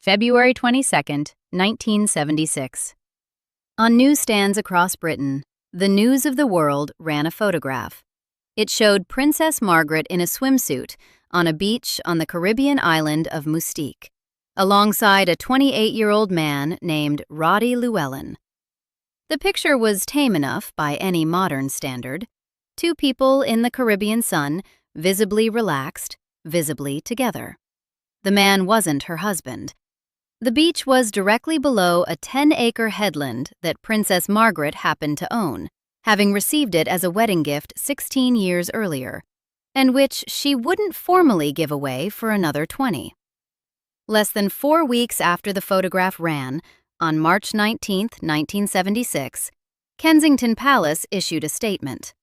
February 22nd, 1976. On newsstands across Britain, the News of the World ran a photograph. It showed Princess Margaret in a swimsuit on a beach on the Caribbean island of Mustique, alongside a 28-year-old man named Roddy Llewellyn. The picture was tame enough by any modern standard. Two people in the Caribbean sun, visibly relaxed, visibly together. The man wasn't her husband. The beach was directly below a 10-acre headland that Princess Margaret happened to own, having received it as a wedding gift 16 years earlier, and which she wouldn't formally give away for another 20. Less than 4 weeks after the photograph ran, on March 19, 1976, Kensington Palace issued a statement.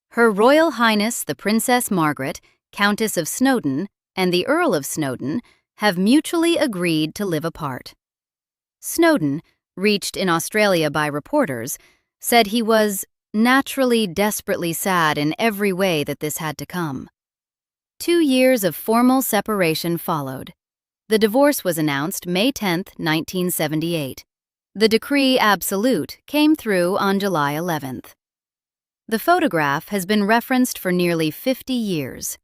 Her Royal Highness the Princess Margaret, Countess of Snowdon, and the Earl of Snowdon have mutually agreed to live apart. Snowdon, reached in Australia by reporters, said he was naturally desperately sad in every way that this had to come. 2 years of formal separation followed. The divorce was announced May 10, 1978. The decree absolute came through on July 11th. The photograph has been referenced for nearly 50 years.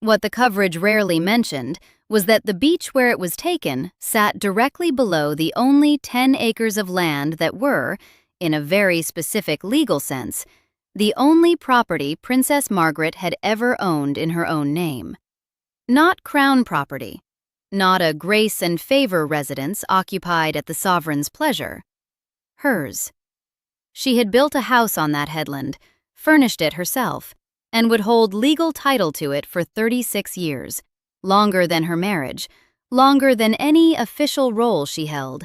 What the coverage rarely mentioned was that the beach where it was taken sat directly below the only 10 acres of land that were, in a very specific legal sense, the only property Princess Margaret had ever owned in her own name. Not crown property, not a grace and favor residence occupied at the sovereign's pleasure. Hers. She had built a house on that headland, furnished it herself, and would hold legal title to it for 36 years, longer than her marriage, longer than any official role she held,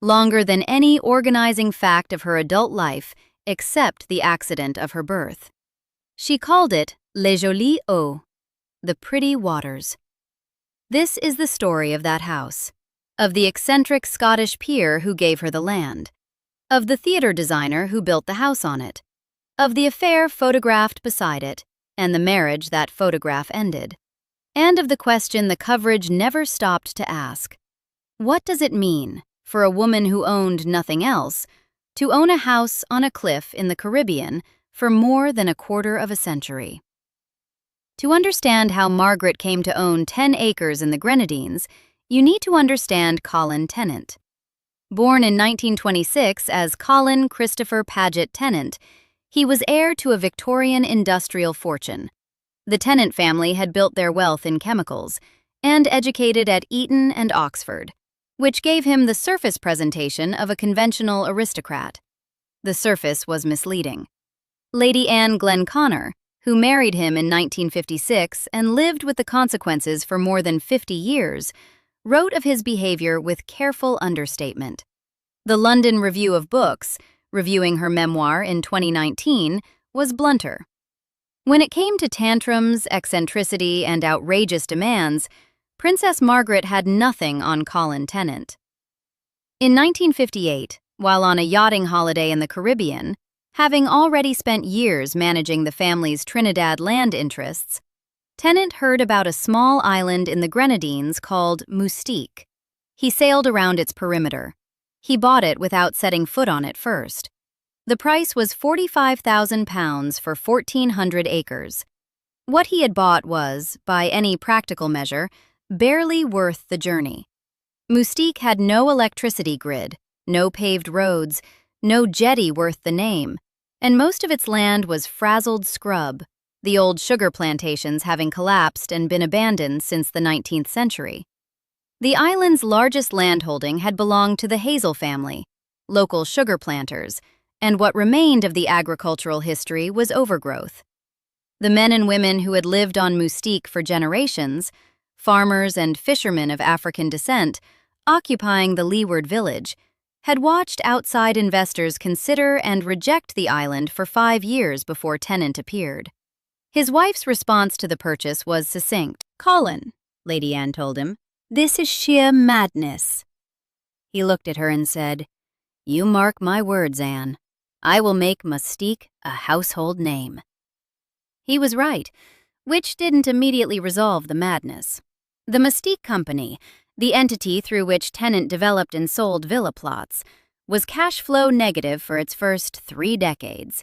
longer than any organizing fact of her adult life except the accident of her birth. She called it Les Jolies Eaux, the pretty waters. This is the story of that house, of the eccentric Scottish peer who gave her the land, of the theater designer who built the house on it, of the affair photographed beside it, and the marriage that photograph ended, and of the question the coverage never stopped to ask. What does it mean for a woman who owned nothing else to own a house on a cliff in the Caribbean for more than a quarter of a century? To understand how Margaret came to own 10 acres in the Grenadines, you need to understand Colin Tenant. Born in 1926 as Colin Christopher Paget Tenant, he was heir to a Victorian industrial fortune. The Tenant family had built their wealth in chemicals and educated at Eton and Oxford, which gave him the surface presentation of a conventional aristocrat. The surface was misleading. Lady Anne Glenconner, who married him in 1956 and lived with the consequences for more than 50 years, wrote of his behavior with careful understatement. The London Review of Books, reviewing her memoir in 2019, was blunter. When it came to tantrums, eccentricity, and outrageous demands, Princess Margaret had nothing on Colin Tenant. In 1958, while on a yachting holiday in the Caribbean, having already spent years managing the family's Trinidad land interests, Tenant heard about a small island in the Grenadines called Mustique. He sailed around its perimeter. He bought it without setting foot on it first. The price was £45,000 for 1,400 acres. What he had bought was, by any practical measure, barely worth the journey. Mustique had no electricity grid, no paved roads, no jetty worth the name, and most of its land was frazzled scrub, the old sugar plantations having collapsed and been abandoned since the 19th century. The island's largest landholding had belonged to the Hazel family, local sugar planters, and what remained of the agricultural history was overgrowth. The men and women who had lived on Mustique for generations, farmers and fishermen of African descent, occupying the leeward village, had watched outside investors consider and reject the island for 5 years before Tenant appeared. His wife's response to the purchase was succinct. "Colin," Lady Anne told him, "this is sheer madness." He looked at her and said, "You mark my words, Anne. I will make Mustique a household name." He was right, which didn't immediately resolve the madness. The Mustique Company, the entity through which Tenant developed and sold villa plots, was cash flow negative for its first 3 decades.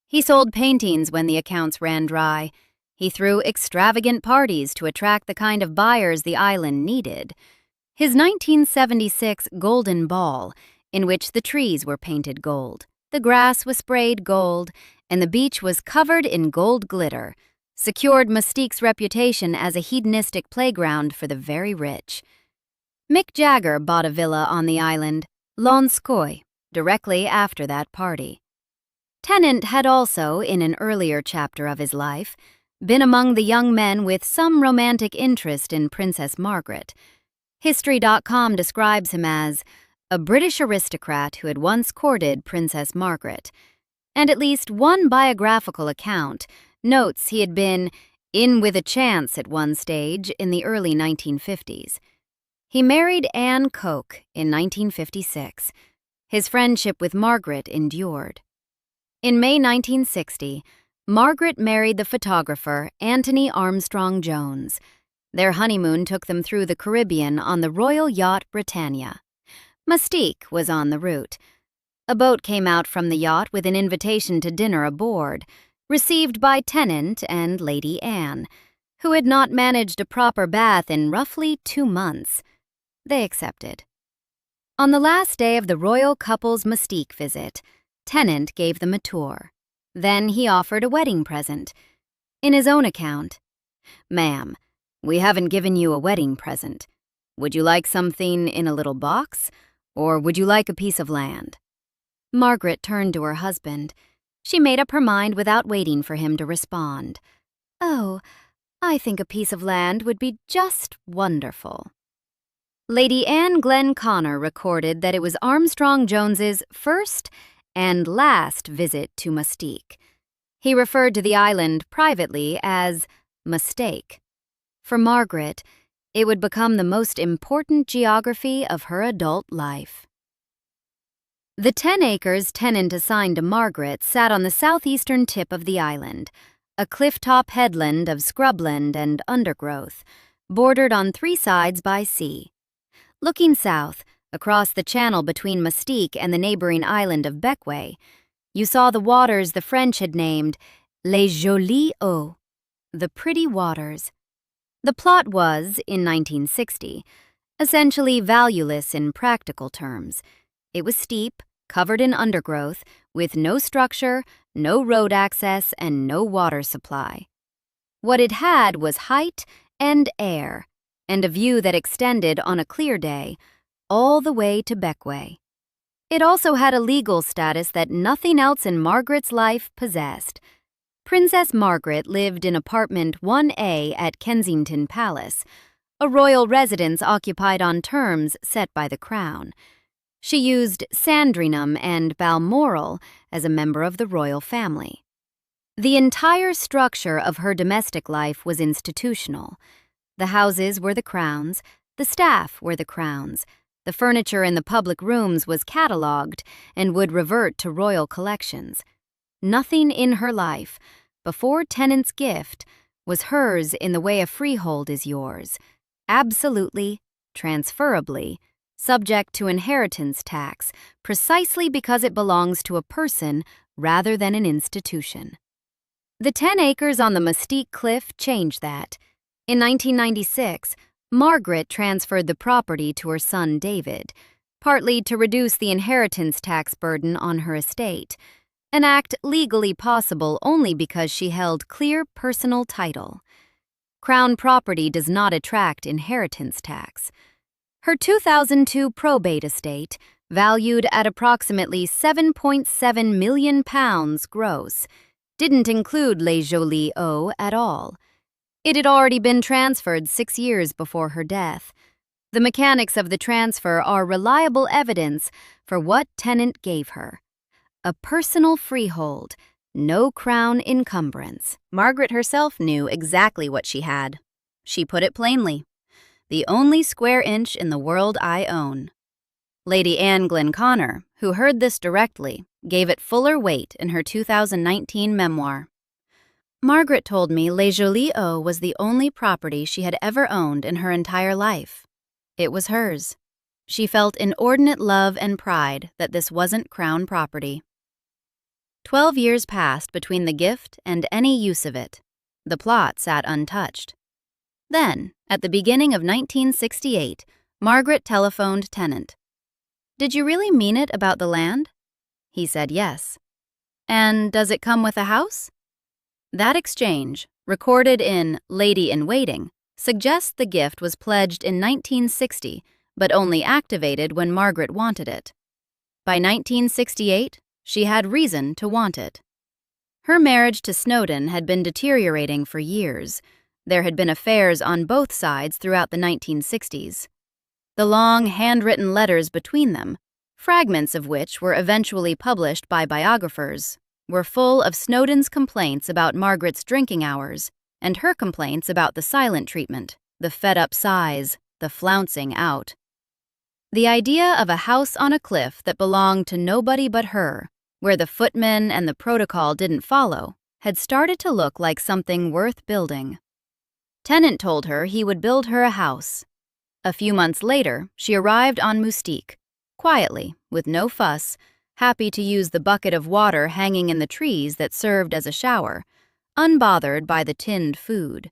He sold paintings when the accounts ran dry. He threw extravagant parties to attract the kind of buyers the island needed. His 1976 Golden Ball, in which the trees were painted gold, the grass was sprayed gold, and the beach was covered in gold glitter, secured Mustique's reputation as a hedonistic playground for the very rich. Mick Jagger bought a villa on the island, L'Onskoy, directly after that party. Tenant had also, in an earlier chapter of his life, been among the young men with some romantic interest in Princess Margaret. History.com describes him as a British aristocrat who had once courted Princess Margaret, and at least one biographical account notes he had been in with a chance at one stage in the early 1950s. He married Anne Koch in 1956. His friendship with Margaret endured. In May 1960, Margaret married the photographer Anthony Armstrong Jones. Their honeymoon took them through the Caribbean on the royal yacht Britannia. Mustique was on the route. A boat came out from the yacht with an invitation to dinner aboard, received by Tenant and Lady Anne, who had not managed a proper bath in roughly 2 months. They accepted. On the last day of the royal couple's Mustique visit, Tenant gave them a tour. Then he offered a wedding present. In his own account, "Ma'am, we haven't given you a wedding present. Would you like something in a little box, or would you like a piece of land?" Margaret turned to her husband. She made up her mind without waiting for him to respond. "Oh, I think a piece of land would be just wonderful." Lady Anne Glenn Connor recorded that it was Armstrong Jones's first and last visit to Mustique. He referred to the island privately as Mistake. For Margaret, it would become the most important geography of her adult life. The 10 acres Tenant assigned to Margaret sat on the southeastern tip of the island, a cliff-top headland of scrubland and undergrowth, bordered on 3 sides by sea. Looking south, across the channel between Mustique and the neighboring island of Bequia, you saw the waters the French had named Les Jolies Eaux, the pretty waters. The plot was, in 1960, essentially valueless in practical terms. It was steep, covered in undergrowth, with no structure, no road access, and no water supply. What it had was height and air, and a view that extended on a clear day all the way to Bequia. It also had a legal status that nothing else in Margaret's life possessed. Princess Margaret lived in apartment 1A at Kensington Palace, a royal residence occupied on terms set by the Crown. She used Sandringham and Balmoral as a member of the royal family. The entire structure of her domestic life was institutional. The houses were the Crown's, the staff were the Crown's, the furniture in the public rooms was catalogued and would revert to royal collections. Nothing in her life, before Tenant's gift, was hers in the way a freehold is yours, absolutely, transferably, subject to inheritance tax, precisely because it belongs to a person rather than an institution. The 10 acres on the Mustique Cliff changed that. In 1996, Margaret transferred the property to her son David, partly to reduce the inheritance tax burden on her estate, an act legally possible only because she held clear personal title. Crown property does not attract inheritance tax. Her 2002 probate estate, valued at approximately £7.7 million gross, didn't include Les Jolies Eaux at all. It had already been transferred 6 years before her death. The mechanics of the transfer are reliable evidence for what Tenant gave her: a personal freehold, no crown encumbrance. Margaret herself knew exactly what she had. She put it plainly: the only square inch in the world I own. Lady Anne Glenn Connor, who heard this directly, gave it fuller weight in her 2019 memoir. Margaret told me Les Jolies Eaux was the only property she had ever owned in her entire life. It was hers. She felt inordinate love and pride that this wasn't Crown property. 12 years passed between the gift and any use of it. The plot sat untouched. Then, at the beginning of 1968, Margaret telephoned Tenant. "Did you really mean it about the land?" He said yes. "And does it come with a house?" That exchange, recorded in Lady in Waiting, suggests the gift was pledged in 1960, but only activated when Margaret wanted it. By 1968, she had reason to want it. Her marriage to Snowdon had been deteriorating for years. There had been affairs on both sides throughout the 1960s. The long, handwritten letters between them, fragments of which were eventually published by biographers, were full of Snowdon's complaints about Margaret's drinking hours and her complaints about the silent treatment, the fed-up sighs, the flouncing out. The idea of a house on a cliff that belonged to nobody but her, where the footmen and the protocol didn't follow, had started to look like something worth building. Tenant told her he would build her a house. A few months later, she arrived on Mustique, quietly, with no fuss, happy to use the bucket of water hanging in the trees that served as a shower, unbothered by the tinned food.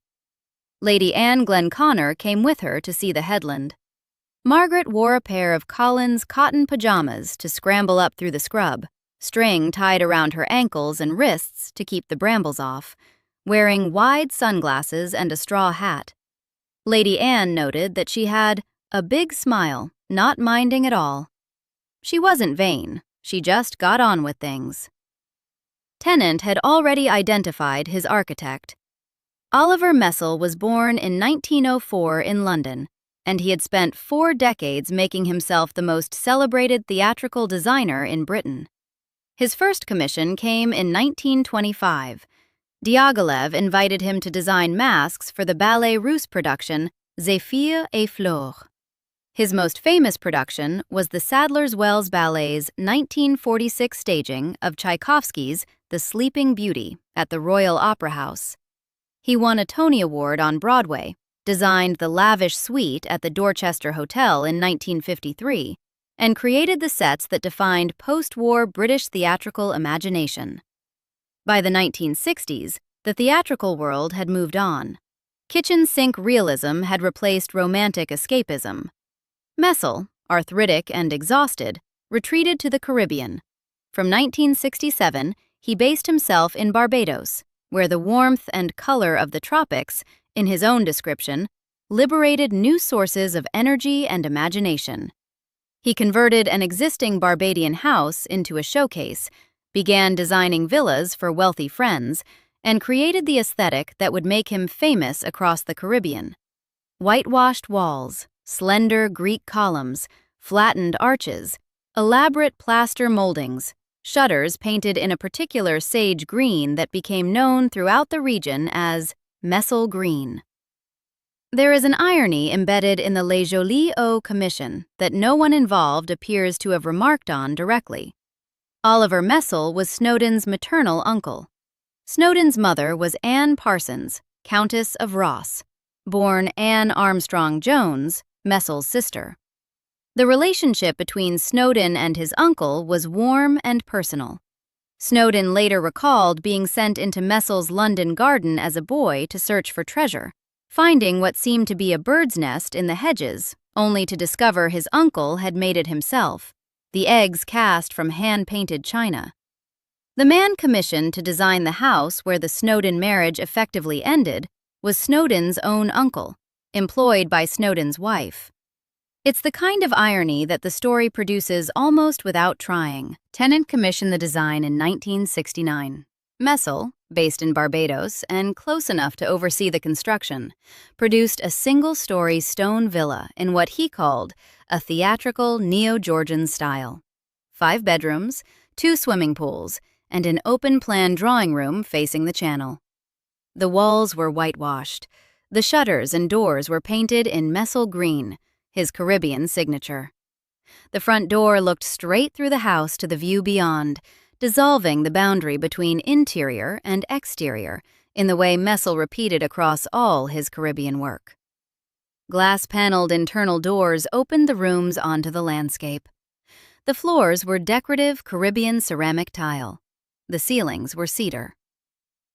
Lady Anne Glenconner came with her to see the headland. Margaret wore a pair of Colin's cotton pajamas to scramble up through the scrub, string tied around her ankles and wrists to keep the brambles off, wearing wide sunglasses and a straw hat. Lady Anne noted that she had a big smile, not minding at all. She wasn't vain, she just got on with things. Tenant had already identified his architect. Oliver Messel was born in 1904 in London, and he had spent 4 decades making himself the most celebrated theatrical designer in Britain. His first commission came in 1925. Diaghilev invited him to design masks for the Ballet Russe production Zéphyr et Flore. His most famous production was the Sadler's Wells Ballet's 1946 staging of Tchaikovsky's The Sleeping Beauty at the Royal Opera House. He won a Tony Award on Broadway, designed the lavish suite at the Dorchester Hotel in 1953, and created the sets that defined post-war British theatrical imagination. By the 1960s, the theatrical world had moved on. Kitchen sink realism had replaced romantic escapism. Messel, arthritic and exhausted, retreated to the Caribbean. From 1967, he based himself in Barbados, where the warmth and color of the tropics, in his own description, liberated new sources of energy and imagination. He converted an existing Barbadian house into a showcase, began designing villas for wealthy friends, and created the aesthetic that would make him famous across the Caribbean. Whitewashed walls, slender Greek columns, flattened arches, elaborate plaster moldings, shutters painted in a particular sage green that became known throughout the region as Messel Green. There is an irony embedded in the Les Jolies O commission that no one involved appears to have remarked on directly. Oliver Messel was Snowdon's maternal uncle. Snowdon's mother was Anne Parsons, Countess of Ross, born Anne Armstrong Jones, Messel's sister. The relationship between Snowdon and his uncle was warm and personal. Snowdon later recalled being sent into Messel's London garden as a boy to search for treasure, finding what seemed to be a bird's nest in the hedges, only to discover his uncle had made it himself, the eggs cast from hand-painted china. The man commissioned to design the house where the Snowdon marriage effectively ended was Snowdon's own uncle, employed by Snowdon's wife. It's the kind of irony that the story produces almost without trying. Tenant commissioned the design in 1969. Messel, based in Barbados and close enough to oversee the construction, produced a single-story stone villa in what he called a theatrical neo-Georgian style. 5 bedrooms, 2 swimming pools, and an open-plan drawing room facing the channel. The walls were whitewashed. The shutters and doors were painted in Messel green, his Caribbean signature. The front door looked straight through the house to the view beyond, dissolving the boundary between interior and exterior in the way Messel repeated across all his Caribbean work. Glass-paneled internal doors opened the rooms onto the landscape. The floors were decorative Caribbean ceramic tile. The ceilings were cedar.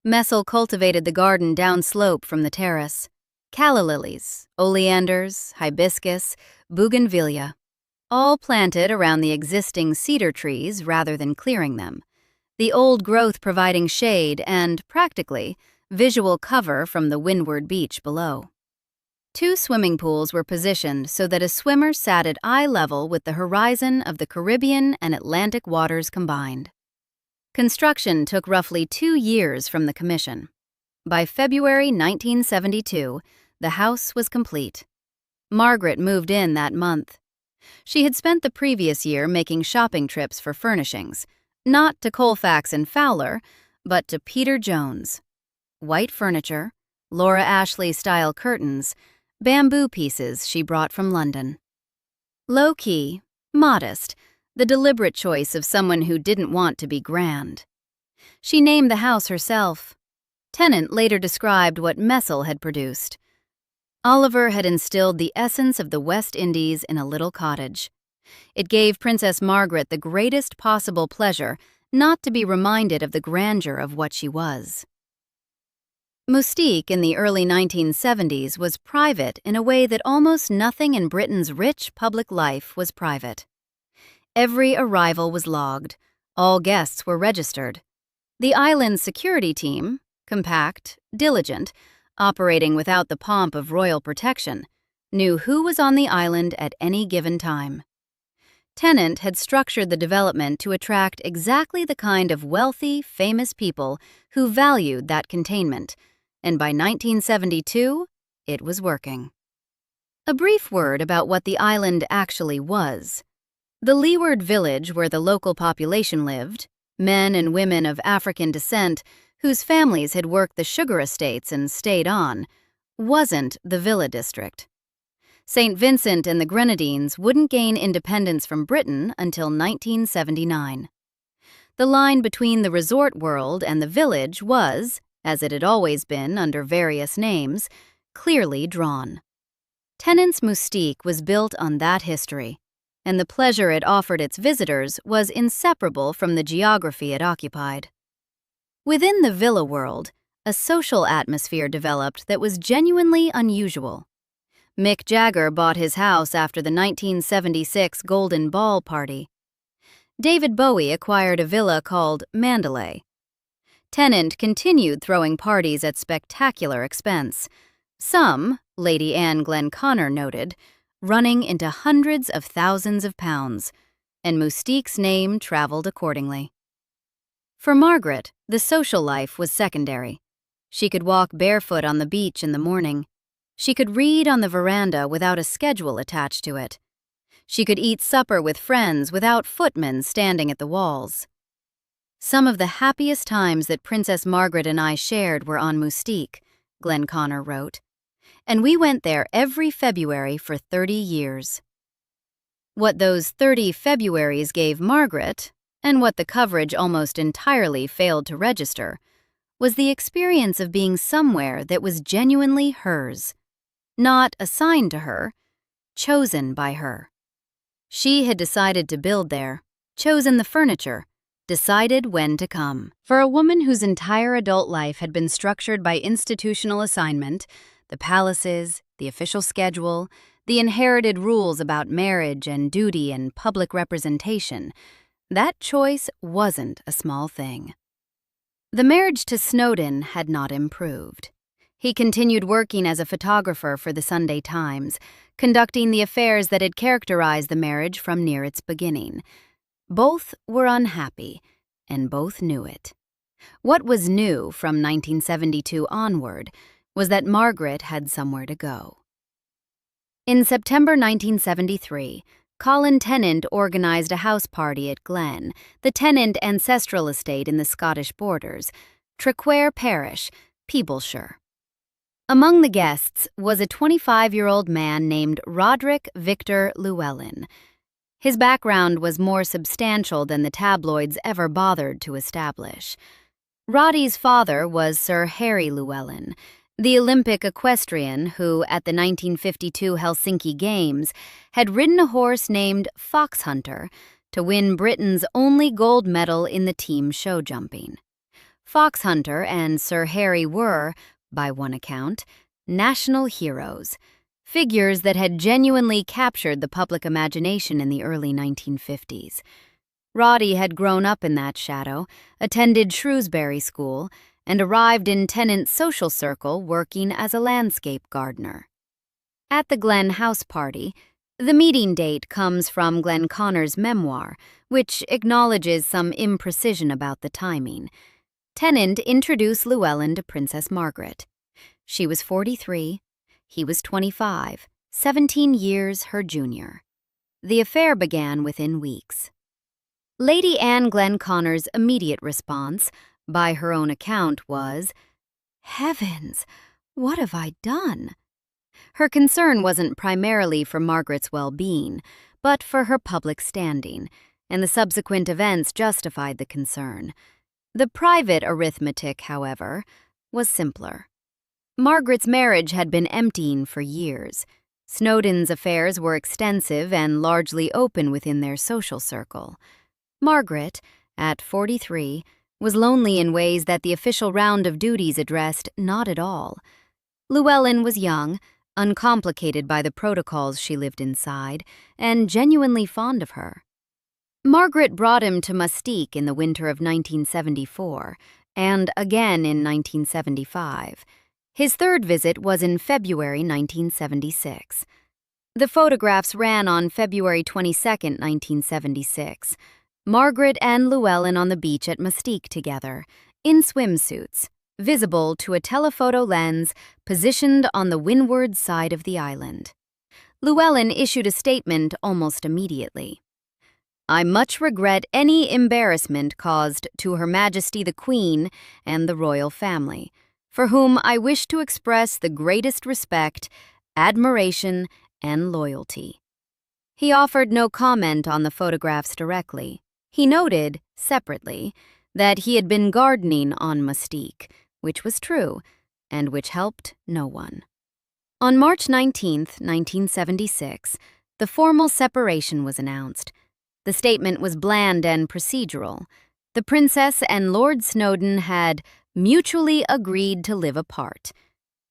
Messel cultivated the garden downslope from the terrace. Calla lilies, oleanders, hibiscus, bougainvillea, all planted around the existing cedar trees rather than clearing them, the old growth providing shade and, practically, visual cover from the windward beach below. 2 swimming pools were positioned so that a swimmer sat at eye level with the horizon of the Caribbean and Atlantic waters combined. Construction took roughly 2 years from the commission. By February 1972, the house was complete. Margaret moved in that month. She had spent the previous year making shopping trips for furnishings, not to Colfax and Fowler, but to Peter Jones. White furniture, Laura Ashley-style curtains, bamboo pieces she brought from London. Low-key, modest, the deliberate choice of someone who didn't want to be grand. She named the house herself. Tenant later described what Messel had produced. Oliver had instilled the essence of the West Indies in a little cottage. It gave Princess Margaret the greatest possible pleasure not to be reminded of the grandeur of what she was. Mustique in the early 1970s was private in a way that almost nothing in Britain's rich public life was private. Every arrival was logged. All guests were registered. The island's security team, compact, diligent, operating without the pomp of royal protection, knew who was on the island at any given time. Tenant had structured the development to attract exactly the kind of wealthy, famous people who valued that containment, and by 1972, it was working. A brief word about what the island actually was. The leeward village where the local population lived, men and women of African descent whose families had worked the sugar estates and stayed on, wasn't the Villa District. St. Vincent and the Grenadines wouldn't gain independence from Britain until 1979. The line between the resort world and the village was, as it had always been under various names, clearly drawn. Tenant's Mustique was built on that history, and the pleasure it offered its visitors was inseparable from the geography it occupied. Within the villa world, a social atmosphere developed that was genuinely unusual. Mick Jagger bought his house after the 1976 Golden Ball party. David Bowie acquired a villa called Mandalay. Tenant continued throwing parties at spectacular expense. Some, Lady Anne Glenconner noted, running into hundreds of thousands of pounds, and Mustique's name traveled accordingly. For Margaret, the social life was secondary. She could walk barefoot on the beach in the morning. She could read on the veranda without a schedule attached to it. She could eat supper with friends without footmen standing at the walls. Some of the happiest times that Princess Margaret and I shared were on Mustique, Glenconner wrote, and we went there every February for 30 years. What those 30 Februaries gave Margaret, and what the coverage almost entirely failed to register, was the experience of being somewhere that was genuinely hers. Not assigned to her, chosen by her. She had decided to build there, chosen the furniture, decided when to come. For a woman whose entire adult life had been structured by institutional assignment, the palaces, the official schedule, the inherited rules about marriage and duty and public representation, that choice wasn't a small thing. The marriage to Snowdon had not improved. He continued working as a photographer for the Sunday Times, conducting the affairs that had characterized the marriage from near its beginning. Both were unhappy, and both knew it. What was new from 1972 onward was that Margaret had somewhere to go. In September 1973, Colin Tenant organized a house party at Glen, the Tenant ancestral estate in the Scottish borders, Traquair Parish, Peeblesshire. Among the guests was a 25-year-old man named Roddy Llewellyn. His background was more substantial than the tabloids ever bothered to establish. Roddy's father was Sir Harry Llewellyn, the Olympic equestrian who, at the 1952 Helsinki Games, had ridden a horse named Foxhunter to win Britain's only gold medal in the team show jumping. Foxhunter and Sir Harry were, by one account, national heroes, figures that had genuinely captured the public imagination in the early 1950s. Roddy had grown up in that shadow, attended Shrewsbury School, and arrived in Tenant's social circle working as a landscape gardener. At the Glen house party, the meeting date comes from Glen Connor's memoir, which acknowledges some imprecision about the timing. Tenant introduced Llewellyn to Princess Margaret. She was 43, he was 25, 17 years her junior. The affair began within weeks. Lady Anne Glen Connor's immediate response, by her own account, was, "Heavens, what have I done?" Her concern wasn't primarily for Margaret's well-being, but for her public standing, and the subsequent events justified the concern. The private arithmetic, however, was simpler. Margaret's marriage had been emptying for years. Snowdon's affairs were extensive and largely open within their social circle. Margaret, at 43, was lonely in ways that the official round of duties addressed not at all. Llewellyn was young, uncomplicated by the protocols she lived inside, and genuinely fond of her. Margaret brought him to Mustique in the winter of 1974, and again in 1975. His third visit was in February 1976. The photographs ran on February 22, 1976. Margaret and Llewellyn on the beach at Mustique together, in swimsuits, visible to a telephoto lens positioned on the windward side of the island. Llewellyn issued a statement almost immediately. "I much regret any embarrassment caused to Her Majesty the Queen and the royal family, for whom I wish to express the greatest respect, admiration, and loyalty." He offered no comment on the photographs directly. He noted, separately, that he had been gardening on Mustique, which was true, and which helped no one. On March 19, 1976, the formal separation was announced. The statement was bland and procedural. The Princess and Lord Snowdon had mutually agreed to live apart.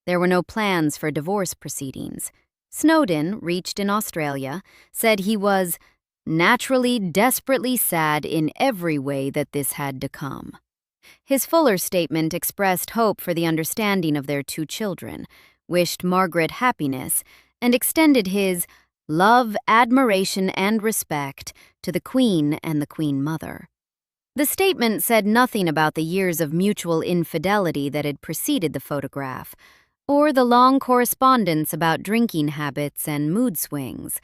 There were no plans for divorce proceedings. Snowdon, reached in Australia, said he was naturally desperately sad in every way that this had to come. His fuller statement expressed hope for the understanding of their two children, wished Margaret happiness, and extended his love, admiration, and respect to the Queen and the Queen Mother. The statement said nothing about the years of mutual infidelity that had preceded the photograph, or the long correspondence about drinking habits and mood swings,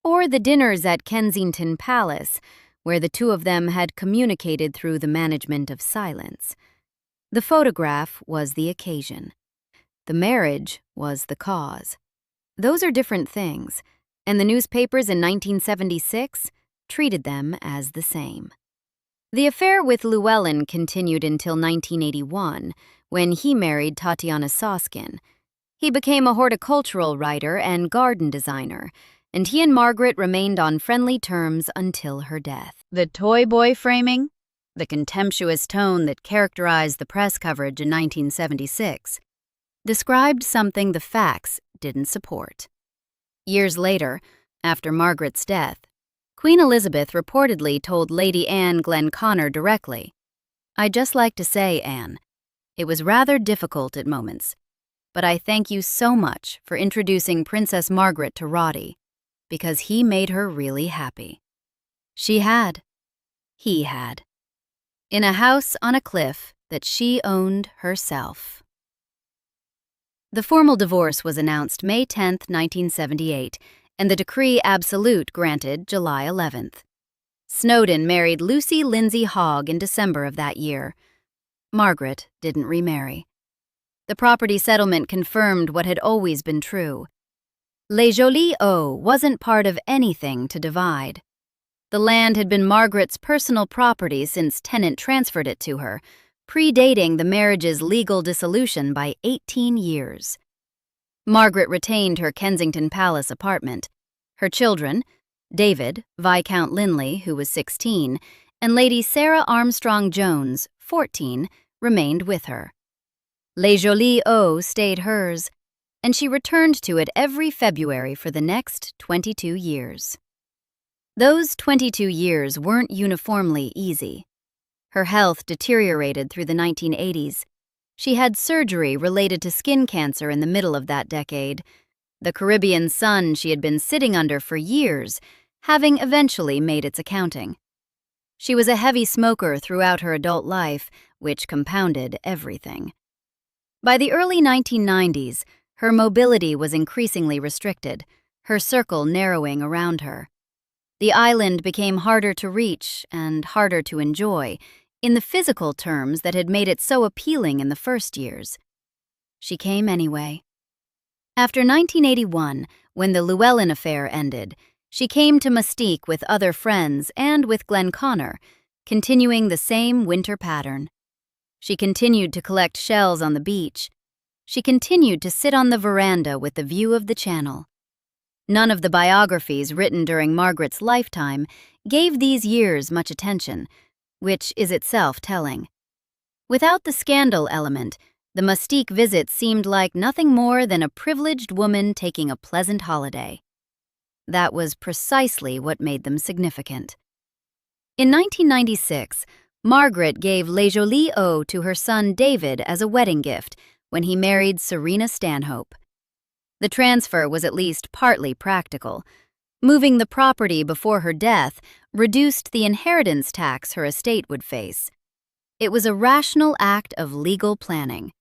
or the dinners at Kensington Palace, where the two of them had communicated through the management of silence. The photograph was the occasion. The marriage was the cause. Those are different things, and the newspapers in 1976 treated them as the same. The affair with Llewellyn continued until 1981, when he married Tatiana Soskin. He became a horticultural writer and garden designer, and he and Margaret remained on friendly terms until her death. The toy boy framing, the contemptuous tone that characterized the press coverage in 1976, described something the facts didn't support. Years later, after Margaret's death, Queen Elizabeth reportedly told Lady Anne Glen Connor directly, "I'd just like to say, Anne, it was rather difficult at moments, but I thank you so much for introducing Princess Margaret to Roddy, because he made her really happy." She had. He had. In a house on a cliff that she owned herself. The formal divorce was announced May 10, 1978, and the decree absolute granted July 11th. Snowdon married Lucy Lindsay Hogg in December of that year. Margaret didn't remarry. The property settlement confirmed what had always been true. Les Jolies Eaux wasn't part of anything to divide. The land had been Margaret's personal property since Tenant transferred it to her, predating the marriage's legal dissolution by 18 years. Margaret retained her Kensington Palace apartment. Her children, David, Viscount Linley, who was 16, and Lady Sarah Armstrong Jones, 14, remained with her. Les Jolies Eaux stayed hers, and she returned to it every February for the next 22 years. Those 22 years weren't uniformly easy. Her health deteriorated through the 1980s. She had surgery related to skin cancer in the middle of that decade, the Caribbean sun she had been sitting under for years, having eventually made its accounting. She was a heavy smoker throughout her adult life, which compounded everything. By the early 1990s, her mobility was increasingly restricted, her circle narrowing around her. The island became harder to reach and harder to enjoy, in the physical terms that had made it so appealing in the first years. She came anyway. After 1981, when the Llewellyn affair ended, she came to Mustique with other friends and with Glenconner, continuing the same winter pattern. She continued to collect shells on the beach. She continued to sit on the veranda with the view of the channel. None of the biographies written during Margaret's lifetime gave these years much attention, which is itself telling. Without the scandal element, the Mustique visit seemed like nothing more than a privileged woman taking a pleasant holiday. That was precisely what made them significant. In 1996, Margaret gave Les Jolies Eaux to her son David as a wedding gift when he married Serena Stanhope. The transfer was at least partly practical. Moving the property before her death reduced the inheritance tax her estate would face. It was a rational act of legal planning.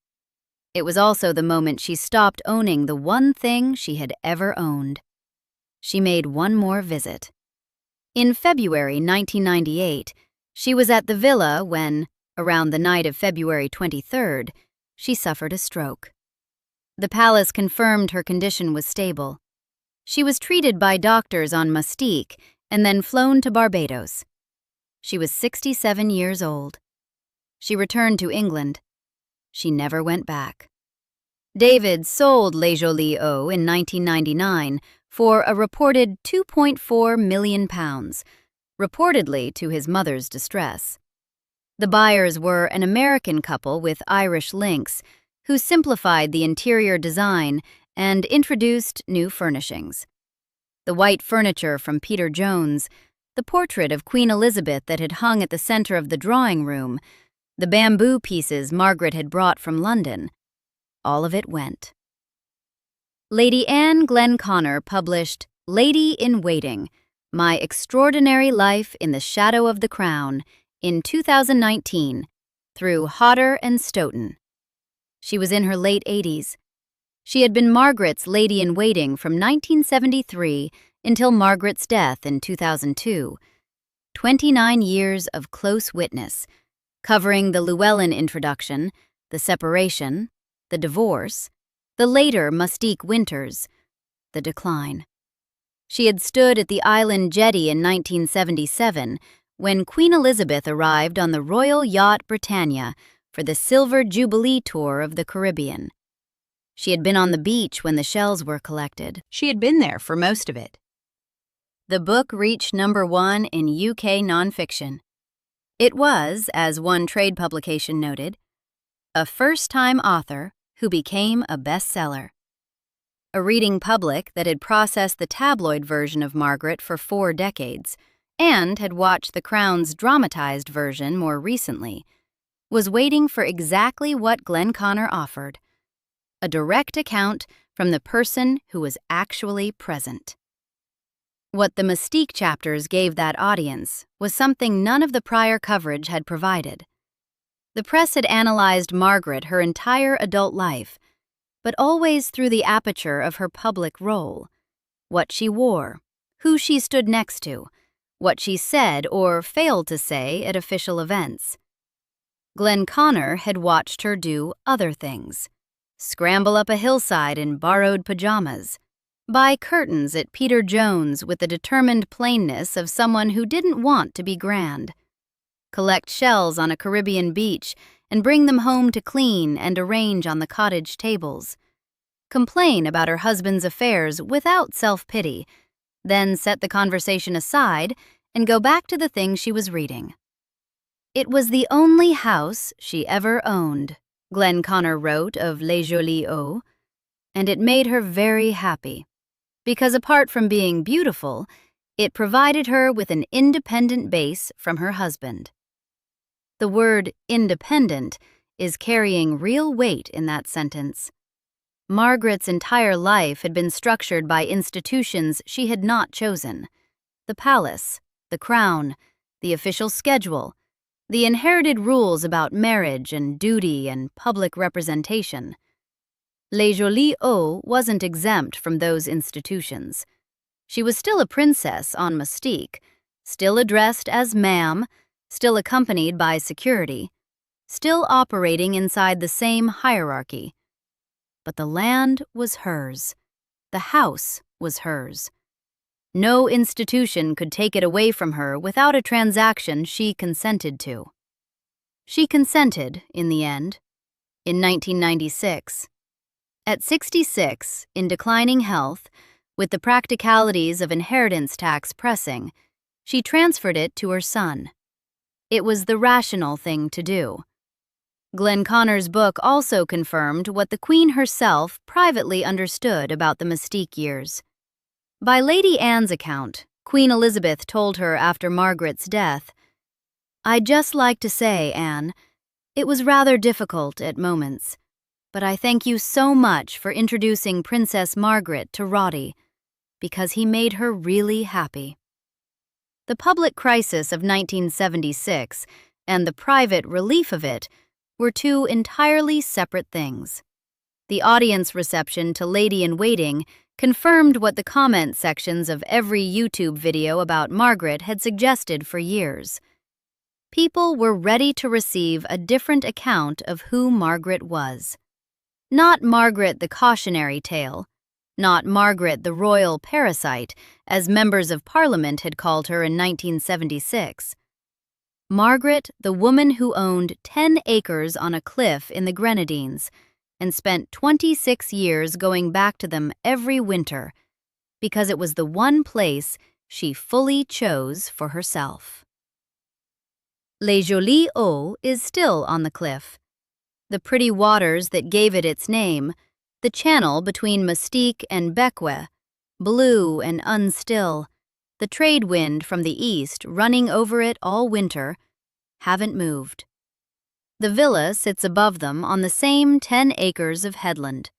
It was also the moment she stopped owning the one thing she had ever owned. She made one more visit. In February 1998, she was at the villa when, around the night of February 23rd, she suffered a stroke. The palace confirmed her condition was stable. She was treated by doctors on Mustique and then flown to Barbados. She was 67 years old. She returned to England. She never went back. David sold Les Jolies Eaux in 1999 for a reported £2.4 million, reportedly to his mother's distress. The buyers were an American couple with Irish links who simplified the interior design and introduced new furnishings. The white furniture from Peter Jones, the portrait of Queen Elizabeth that had hung at the center of the drawing room, the bamboo pieces Margaret had brought from London, all of it went. Lady Anne Glenconner published Lady in Waiting, My Extraordinary Life in the Shadow of the Crown in 2019 through Hodder and Stoughton. She was in her late 80s. She had been Margaret's Lady in Waiting from 1973 until Margaret's death in 2002. 29 years of close witness, covering the Llewellyn introduction, the separation, the divorce, the later Mustique winters, the decline. She had stood at the island jetty in 1977 when Queen Elizabeth arrived on the royal yacht Britannia for the Silver Jubilee tour of the Caribbean. She had been on the beach when the shells were collected. She had been there for most of it. The book reached #1 in UK nonfiction. It was, as one trade publication noted, a first-time author who became a bestseller. A reading public that had processed the tabloid version of Margaret for 4 decades and had watched The Crown's dramatized version more recently was waiting for exactly what Glenconner offered, a direct account from the person who was actually present. What the Mustique chapters gave that audience was something none of the prior coverage had provided. The press had analyzed Margaret her entire adult life, but always through the aperture of her public role. What she wore, who she stood next to, what she said or failed to say at official events. Glenconner had watched her do other things. Scramble up a hillside in borrowed pajamas. Buy curtains at Peter Jones with the determined plainness of someone who didn't want to be grand. Collect shells on a Caribbean beach and bring them home to clean and arrange on the cottage tables. Complain about her husband's affairs without self-pity, then set the conversation aside and go back to the thing she was reading. It was the only house she ever owned, Glenn Connor wrote of Les Jolies Eaux, and it made her very happy, because apart from being beautiful, it provided her with an independent base from her husband. The word independent is carrying real weight in that sentence. Margaret's entire life had been structured by institutions she had not chosen: the palace, the crown, the official schedule, the inherited rules about marriage and duty and public representation. Les Jolies Eaux wasn't exempt from those institutions. She was still a princess on Mustique, still addressed as ma'am, still accompanied by security, still operating inside the same hierarchy. But the land was hers. The house was hers. No institution could take it away from her without a transaction she consented to. She consented, in the end, in 1996. At 66, in declining health, with the practicalities of inheritance tax pressing, she transferred it to her son. It was the rational thing to do. Glenn Connor's book also confirmed what the Queen herself privately understood about the Mustique years. By Lady Anne's account, Queen Elizabeth told her after Margaret's death, "I'd just like to say, Anne, it was rather difficult at moments, but I thank you so much for introducing Princess Margaret to Roddy, because he made her really happy." The public crisis of 1976 and the private relief of it were two entirely separate things. The audience reception to Lady-in-Waiting confirmed what the comment sections of every YouTube video about Margaret had suggested for years. People were ready to receive a different account of who Margaret was. Not Margaret the cautionary tale, not Margaret the royal parasite, as members of Parliament had called her in 1976. Margaret, the woman who owned 10 acres on a cliff in the Grenadines and spent 26 years going back to them every winter because it was the one place she fully chose for herself. Les Jolies Eaux is still on the cliff. The pretty waters that gave it its name, the channel between Mustique and Bequia, blue and unstill, the trade wind from the east running over it all winter, haven't moved. The villa sits above them on the same 10 acres of headland.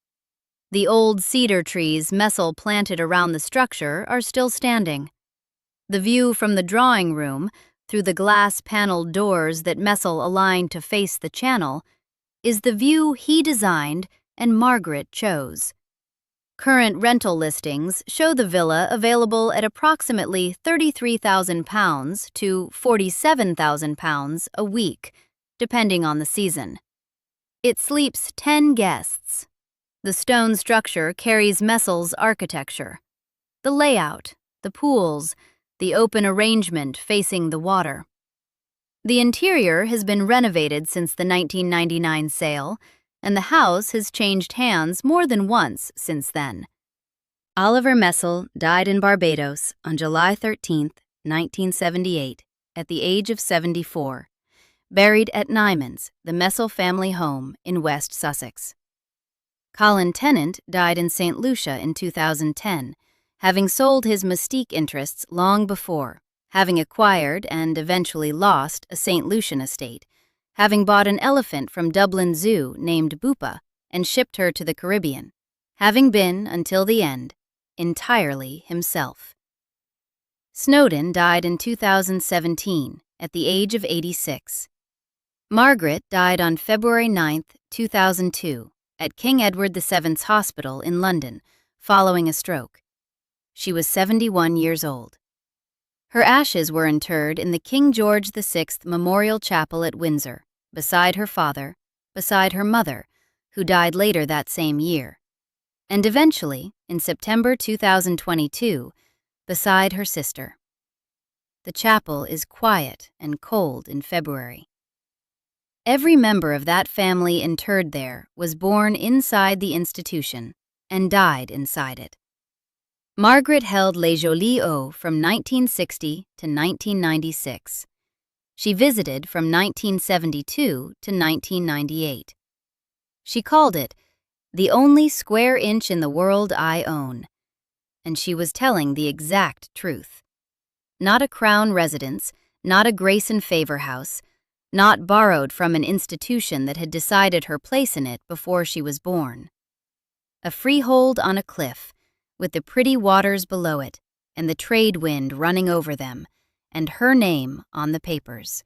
The old cedar trees Messel planted around the structure are still standing. The view from the drawing room, through the glass-paneled doors that Messel aligned to face the channel, is the view he designed and Margaret chose. Current rental listings show the villa available at approximately £33,000 to £47,000 a week, depending on the season. It sleeps 10 guests. The stone structure carries Messel's architecture. The layout, the pools, the open arrangement facing the water. The interior has been renovated since the 1999 sale, and the house has changed hands more than once since then. Oliver Messel died in Barbados on July 13, 1978, at the age of 74, buried at Nyman's, the Messel family home in West Sussex. Colin Tenant died in St. Lucia in 2010, having sold his Mustique interests long before, having acquired and eventually lost a St. Lucian estate, having bought an elephant from Dublin Zoo named Bupa and shipped her to the Caribbean, having been, until the end, entirely himself. Snowdon died in 2017 at the age of 86. Margaret died on February 9, 2002, at King Edward VII's Hospital in London, following a stroke. She was 71 years old. Her ashes were interred in the King George VI Memorial Chapel at Windsor, beside her father, beside her mother, who died later that same year, and eventually, in September 2022, beside her sister. The chapel is quiet and cold in February. Every member of that family interred there was born inside the institution and died inside it. Margaret held Les Jolies Eaux from 1960 to 1996. She visited from 1972 to 1998. She called it the only square inch in the world I own, and she was telling the exact truth. Not a crown residence, not a grace and favor house, not borrowed from an institution that had decided her place in it before she was born. A freehold on a cliff, with the pretty waters below it, and the trade wind running over them, and her name on the papers.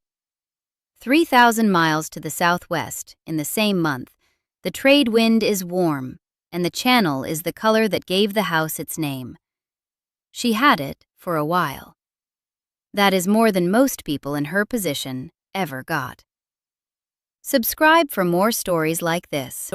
3,000 miles to the southwest, in the same month, the trade wind is warm, and the channel is the color that gave the house its name. She had it for a while. That is more than most people in her position ever got. Subscribe for more stories like this.